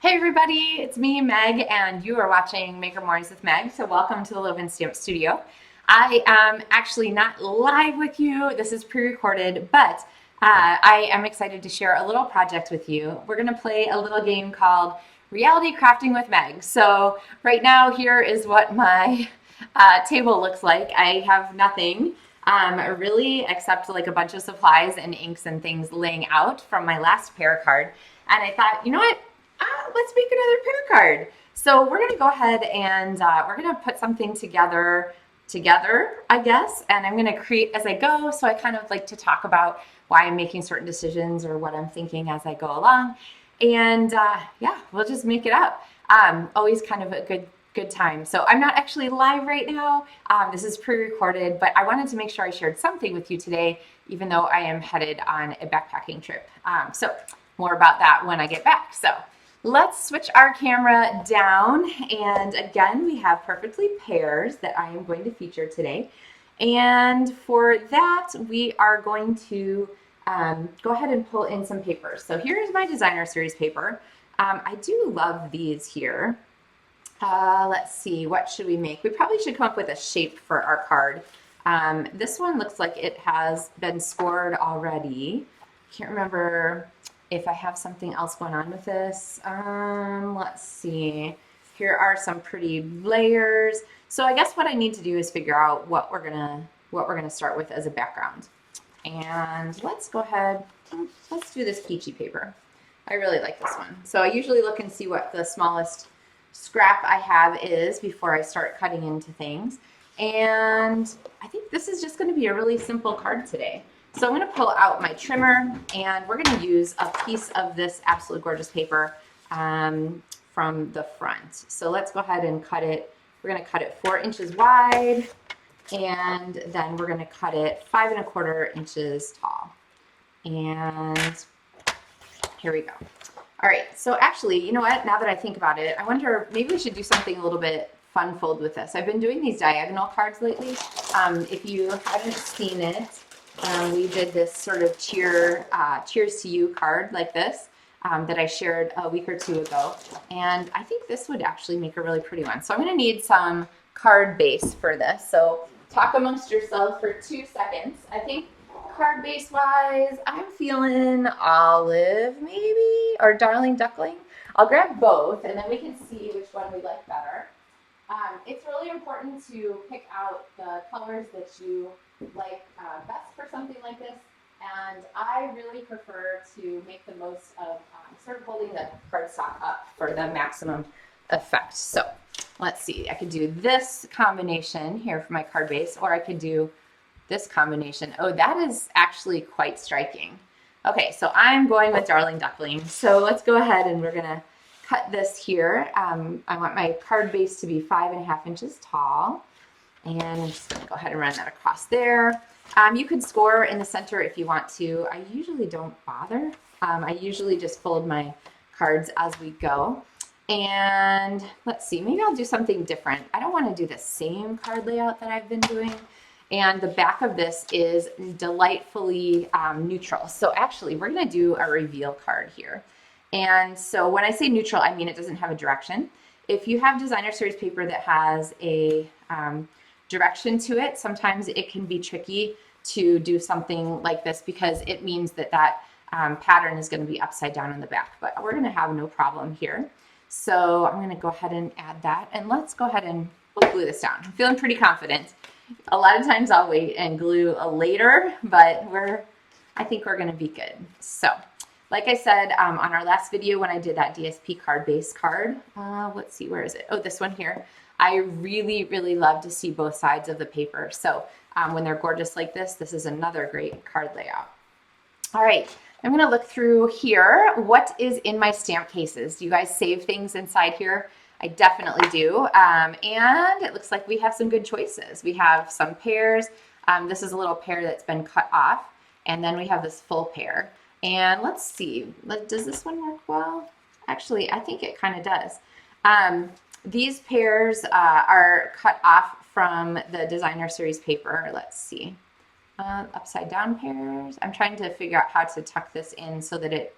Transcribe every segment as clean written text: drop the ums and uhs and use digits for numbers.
Hey everybody, it's me, Meg, and you are watching Maker Mornings with Meg. So welcome to the Loven Stamp Studio. I am actually not live with you. This is pre-recorded, but I am excited to share a little project with you. We're going to play a little game called Reality Crafting with Meg. So right now, here is what my table looks like. I have nothing really except like a bunch of supplies and inks and things laying out from my last pair card. And I thought, you know what? Let's make another pair card. So we're going to go ahead and we're going to put something together, I guess. And I'm going to create as I go. So I kind of like to talk about why I'm making certain decisions or what I'm thinking as I go along. And yeah, we'll just make it up. Always kind of a good time. So I'm not actually live right now. This is pre-recorded, but I wanted to make sure I shared something with you today, even though I am headed on a backpacking trip. So more about that when I get back. So let's switch our camera down. And again, we have Perfectly Pears that I am going to feature today. And for that, we are going to go ahead and pull in some papers. So here's my designer series paper. I do love these here. Let's see, what should we make? We probably should come up with a shape for our card. This one looks like it has been scored already. Can't remember if I have something else going on with this. Let's see. Here are some pretty layers. So I guess what I need to do is figure out what we're gonna start with as a background. And let's go ahead, let's do this peachy paper. I really like this one. So I usually look and see what the smallest scrap I have is before I start cutting into things. And I think this is just going to be a really simple card today. So I'm going to pull out my trimmer and we're going to use a piece of this absolutely gorgeous paper from the front. So let's go ahead and cut it. We're going to cut it 4 inches wide and then we're going to cut it 5 1/4 inches tall. And here we go. All right, so actually, you know what? Now that I think about it, I wonder maybe we should do something a little bit fun-filled with this. I've been doing these diagonal cards lately. If you haven't seen it, we did this sort of cheers to you card like this that I shared a week or two ago. And I think this would actually make a really pretty one. So I'm gonna need some card base for this. So talk amongst yourselves for 2 seconds. I think card base wise, I'm feeling olive maybe, or darling duckling. I'll grab both and then we can see which one we like better. It's really important to pick out the colors that you like best for something like this. And I really prefer to make the most of sort of holding the cardstock up for the maximum effect. So let's see, I could do this combination here for my card base, or I could do this combination. Oh, that is actually quite striking. Okay, so I'm going with darling duckling. So let's go ahead and we're gonna cut this here. I want my card base to be 5 1/2 inches tall. And I'm just gonna go ahead and run that across there. You could score in the center if you want to. I usually don't bother. I usually just fold my cards as we go. And let's see, maybe I'll do something different. I don't wanna do the same card layout that I've been doing. And the back of this is delightfully neutral. So actually, we're gonna do a reveal card here. And so when I say neutral, I mean it doesn't have a direction. If you have designer series paper that has a direction to it, sometimes it can be tricky to do something like this because it means that that pattern is gonna be upside down in the back, but we're gonna have no problem here. So I'm gonna go ahead and add that, and let's go ahead and we'll glue this down. I'm feeling pretty confident. A lot of times I'll wait and glue later, but I think we're gonna be good. So, like I said on our last video when I did that DSP card base card, let's see, where is it? Oh, this one here. I really, really love to see both sides of the paper. So when they're gorgeous like this is another great card layout. All right, I'm gonna look through here. What is in my stamp cases? Do you guys save things inside here? I definitely do. And it looks like we have some good choices. We have some pears. This is a little pear that's been cut off. And then we have this full pear. And let's see, does this one work well? Actually, I think it kind of does. These pears are cut off from the designer series paper. Let's see. Upside down pears. I'm trying to figure out how to tuck this in so that it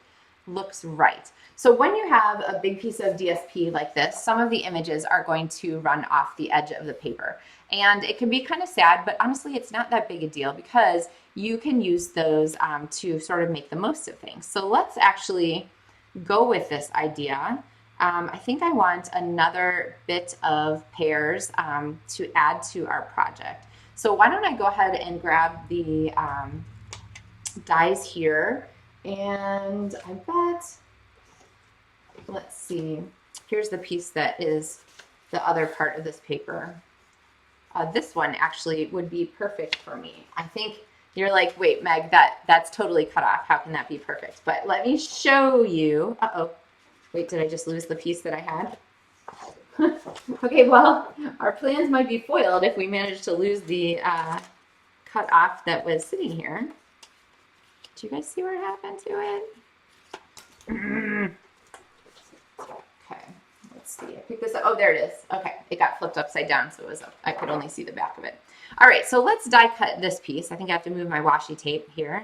looks right. So when you have a big piece of DSP like this, some of the images are going to run off the edge of the paper. And it can be kind of sad, but honestly, it's not that big a deal because you can use those to sort of make the most of things. So let's actually go with this idea. I think I want another bit of pears to add to our project. So why don't I go ahead and grab the dies here, and I bet, let's see, here's the piece that is the other part of this paper. This one actually would be perfect for me. I think you're like, wait, Meg, that's totally cut off. How can that be perfect? But let me show you. Uh-oh. Wait, did I just lose the piece that I had? Okay, well, our plans might be foiled if we manage to lose the cut off that was sitting here. Do you guys see what happened to it? Okay, let's see. I picked this up. Oh, there it is. Okay, it got flipped upside down, so it was I could only see the back of it. All right, so let's die cut this piece. I think I have to move my washi tape here.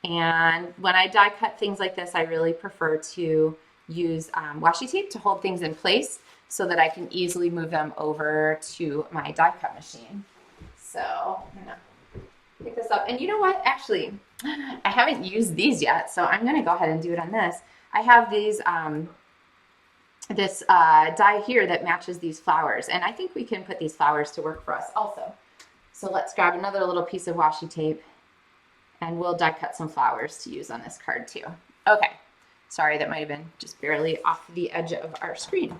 And when I die cut things like this, I really prefer to use washi tape to hold things in place so that I can easily move them over to my die cut machine. So I'm gonna pick this up. And you know what? Actually, I haven't used these yet, so I'm gonna go ahead and do it on this. I have these this die here that matches these flowers, and I think we can put these flowers to work for us also. So let's grab another little piece of washi tape, and we'll die cut some flowers to use on this card too. Okay, sorry, that might have been just barely off the edge of our screen.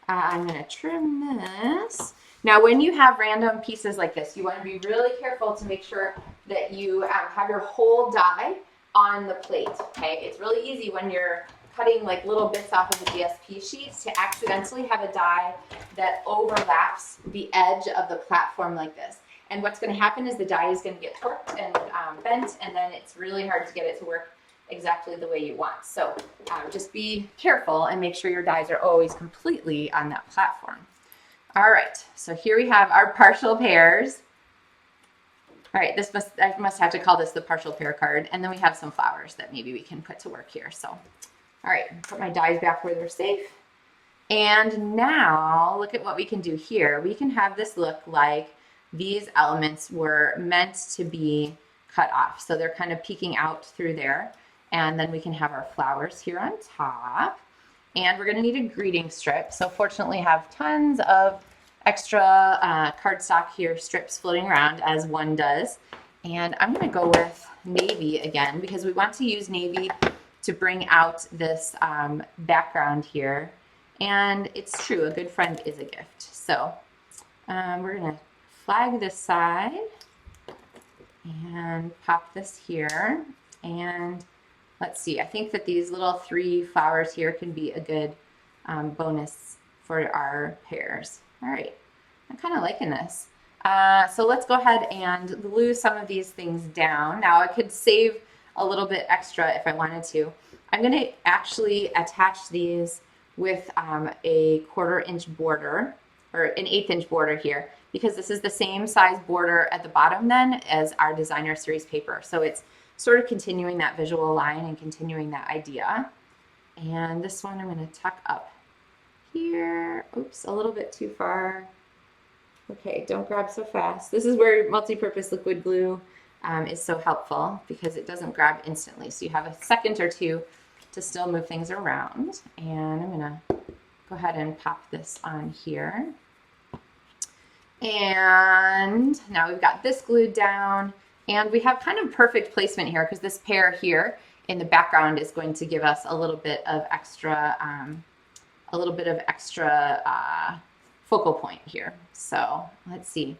I'm gonna trim this. Now, when you have random pieces like this, you want to be really careful to make sure that you have your whole die on the plate, okay? It's really easy when you're cutting like little bits off of the DSP sheets to accidentally have a die that overlaps the edge of the platform like this. And what's going to happen is the die is going to get torqued and bent, and then it's really hard to get it to work exactly the way you want. So just be careful and make sure your dies are always completely on that platform. All right, so here we have our partial pears. All right, I must have to call this the partial pear card. And then we have some flowers that maybe we can put to work here. So, all right, put my dies back where they're safe. And now look at what we can do here. We can have this look like these elements were meant to be cut off. So they're kind of peeking out through there. And then we can have our flowers here on top. And we're going to need a greeting strip. So fortunately I have tons of extra cardstock here, strips floating around as one does. And I'm going to go with navy again because we want to use navy to bring out this background here. And it's true, a good friend is a gift. So we're going to flag this side and pop this here. And let's see, I think that these little 3 flowers here can be a good bonus for our pears. All right, I'm kind of liking this. So let's go ahead and glue some of these things down. Now I could save a little bit extra if I wanted to. I'm going to actually attach these with a 1/4 inch border, or an 1/8 inch border here, because this is the same size border at the bottom then as our designer series paper. So it's sort of continuing that visual line and continuing that idea. And this one I'm going to tuck up here. Oops, a little bit too far. Okay, don't grab so fast. This is where multi-purpose liquid glue is so helpful because it doesn't grab instantly. So you have a second or two to still move things around. And I'm going to go ahead and pop this on here. And now we've got this glued down. And we have kind of perfect placement here because this pear here in the background is going to give us a little bit of extra focal point here. So let's see.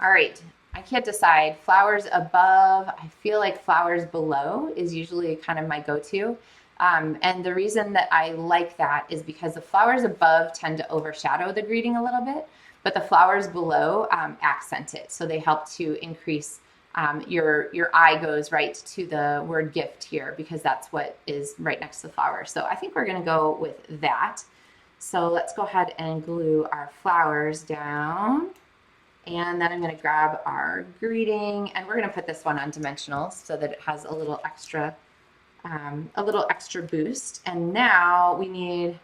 All right, I can't decide. Flowers above, I feel like flowers below is usually kind of my go-to. And the reason that I like that is because the flowers above tend to overshadow the greeting a little bit, but the flowers below accent it. So they help to increase your eye goes right to the word gift here because that's what is right next to the flower. So I think we're going to go with that. So let's go ahead and glue our flowers down. And then I'm going to grab our greeting, and we're going to put this one on dimensional so that it has a little extra a little extra boost. And now we need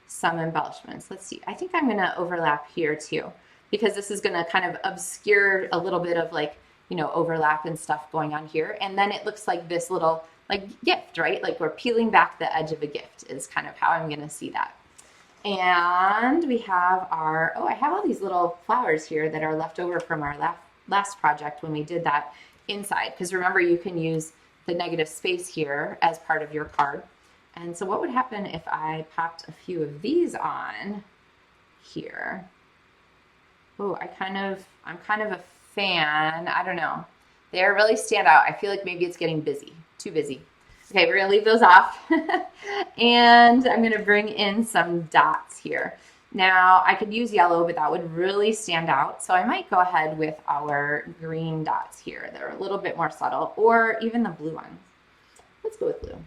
some embellishments. Let's see. I think I'm going to overlap here too, because this is going to kind of obscure a little bit of like, you know, overlap and stuff going on here. And then it looks like this little like gift, right? Like we're peeling back the edge of a gift is kind of how I'm going to see that. And we have our, oh, I have all these little flowers here that are left over from our last project when we did that inside. Because remember, you can use the negative space here as part of your card. And so what would happen if I popped a few of these on here? Oh, I'm kind of a fan. I don't know. They really stand out. I feel like maybe it's getting busy, too busy. Okay, we're gonna leave those off. And I'm gonna bring in some dots here. Now I could use yellow, but that would really stand out. So I might go ahead with our green dots here. They're a little bit more subtle, or even the blue ones. Let's go with blue.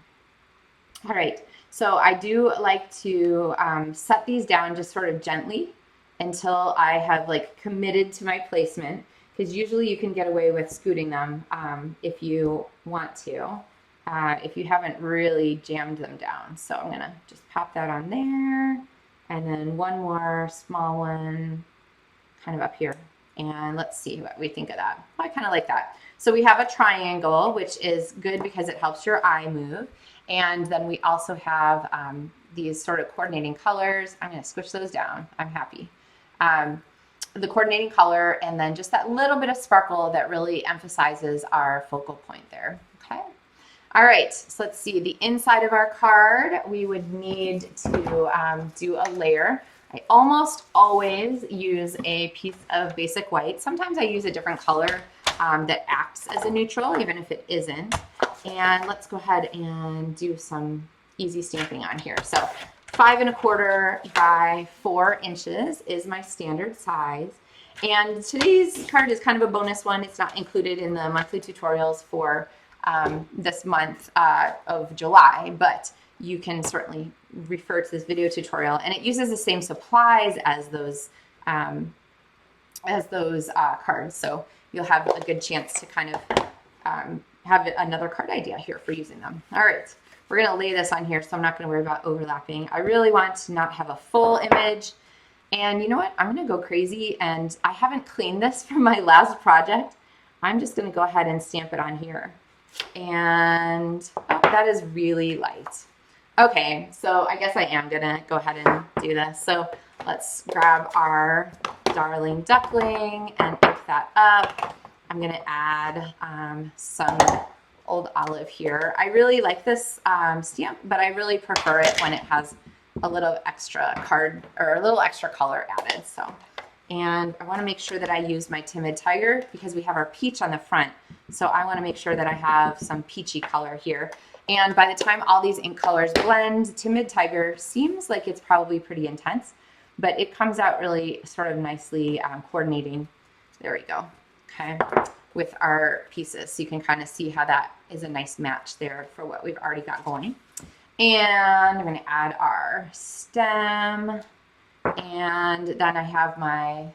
All right, so I do like to set these down just sort of gently until I have like committed to my placement, because usually you can get away with scooting them if you want to. If you haven't really jammed them down. So I'm gonna just pop that on there, and then one more small one kind of up here. And let's see what we think of that. I kind of like that. So we have a triangle, which is good because it helps your eye move. And then we also have these sort of coordinating colors. I'm gonna switch those down. I'm happy. The coordinating color, and then just that little bit of sparkle that really emphasizes our focal point there, okay? All right, so let's see, the inside of our card, we would need to do a layer. I almost always use a piece of basic white. Sometimes I use a different color that acts as a neutral, even if it isn't. And let's go ahead and do some easy stamping on here. So 5 1/4 by 4 inches is my standard size. And today's card is kind of a bonus one. It's not included in the monthly tutorials for this month of July, but you can certainly refer to this video tutorial, and it uses the same supplies as those cards. So you'll have a good chance to kind of have another card idea here for using them. All right, we're gonna lay this on here, so I'm not gonna worry about overlapping. I really want to not have a full image. And you know what? I'm gonna go crazy, and I haven't cleaned this from my last project. I'm just gonna go ahead and stamp it on here. And oh, that is really light. Okay, so I guess I am gonna go ahead and do this. So let's grab our darling duckling and ink that up. I'm gonna add some old olive here. I really like this stamp, but I really prefer it when it has a little extra card or a little extra color added. So, and I want to make sure that I use my Timid Tiger because we have our peach on the front. So I want to make sure that I have some peachy color here. And by the time all these ink colors blend, Timid Tiger seems like it's probably pretty intense, but it comes out really sort of nicely coordinating. There we go. Okay, with our pieces. So you can kind of see how that is a nice match there for what we've already got going. And I'm going to add our stem. And then I have my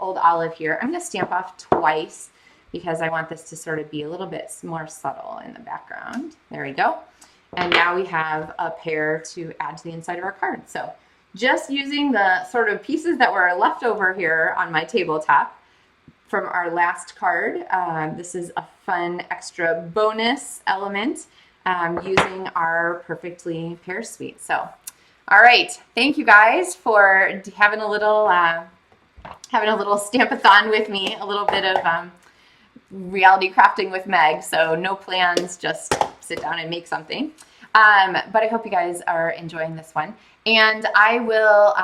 old olive here. I'm going to stamp off twice because I want this to sort of be a little bit more subtle in the background. There we go. And now we have a pair to add to the inside of our card. So just using the sort of pieces that were left over here on my tabletop from our last card. This is a fun extra bonus element using our Perfectly Pears suite. So, all right, thank you guys for having a little stamp-a-thon with me, a little bit of reality crafting with Meg. So no plans, just sit down and make something. But I hope you guys are enjoying this one. And I will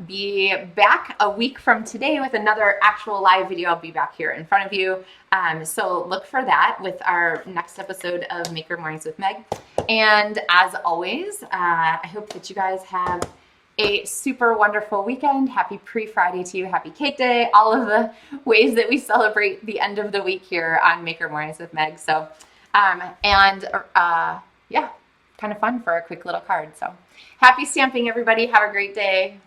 be back a week from today with another actual live video. I'll be back here in front of you. So look for that with our next episode of Maker Mornings with Meg. And as always, I hope that you guys have a super wonderful weekend. Happy pre-Friday to you. Happy Cake Day. All of the ways that we celebrate the end of the week here on Maker Mornings with Meg. So, yeah, kind of fun for a quick little card. So happy stamping, everybody. Have a great day.